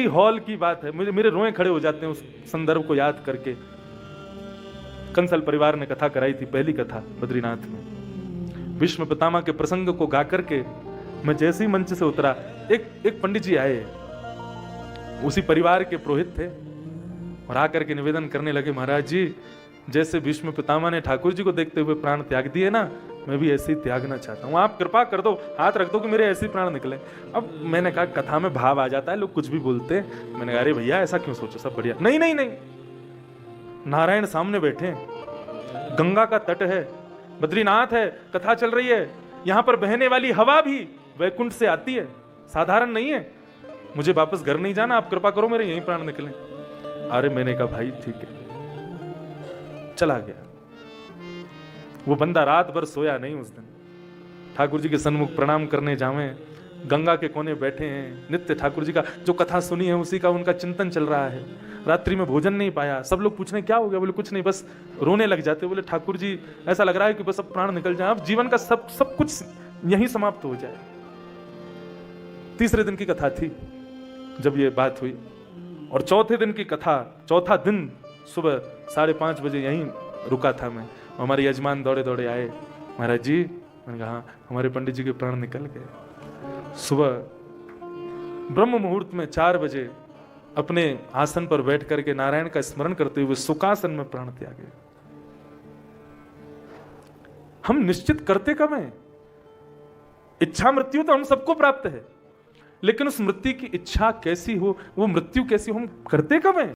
Hall की बात है, मेरे रोए खड़े हो जाते हैं उस संदर्भ को याद करके। कंसल परिवार ने कथा कराई थी, पहली कथा बद्रीनाथ में। भीष्म पितामह के प्रसंग को गा करके मैं जैसे ही मंच से उतरा, एक पंडित जी आए, उसी परिवार के पुरोहित थे, और आकर के निवेदन करने लगे, महाराज जी जैसे भीष्म पितामह ने ठाकुर जी को देखते हुए प्राण त्याग दिए ना, मैं भी ऐसे ही त्यागना चाहता हूँ, आप कृपा कर दो, हाथ रख दो कि मेरे ऐसे ही प्राण निकले। अब मैंने कहा कथा में भाव आ जाता है, लोग कुछ भी बोलते हैं। मैंने कहा अरे भैया ऐसा क्यों सोचो, सब बढ़िया। नहीं नहीं नहीं, नारायण सामने बैठे, गंगा का तट है, बद्रीनाथ है, कथा चल रही है, यहां पर बहने वाली हवा भी वैकुंठ से आती है, साधारण नहीं है। मुझे वापस घर नहीं जाना, आप कृपा करो मेरे यहीं प्राण निकले। अरे मैंने कहा भाई ठीक है, चला गया। वो बंदा रात भर सोया नहीं उस दिन। ठाकुर जी के सन्मुख प्रणाम करने जावे, गंगा के कोने बैठे हैं, नित्य ठाकुर जी का जो कथा सुनी है उसी का उनका चिंतन चल रहा है। रात्रि में भोजन नहीं पाया, सब लोग पूछने क्या हो गया, बोले कुछ नहीं, बस रोने लग जाते। बोले ठाकुर जी ऐसा लग रहा है कि बस अब प्राण निकल जाए, अब जीवन का सब कुछ यहीं समाप्त हो जाए। तीसरे दिन की कथा थी जब ये बात हुई, और चौथे दिन की कथा, चौथा दिन सुबह 5:30 बजे यहीं रुका था मैं। हमारे यजमान दौड़े दौड़े आए, महाराज जी। मैंने कहा हमारे पंडित जी के प्राण निकल गए। सुबह ब्रह्म मुहूर्त में 4 बजे अपने आसन पर बैठ करके नारायण का स्मरण करते हुए सुखासन में प्राण त्यागे। हम निश्चित करते कब हैं? इच्छा मृत्यु तो हम सबको प्राप्त है, लेकिन उस मृत्यु की इच्छा कैसी हो, वो मृत्यु कैसी हो, हम करते कब हैं?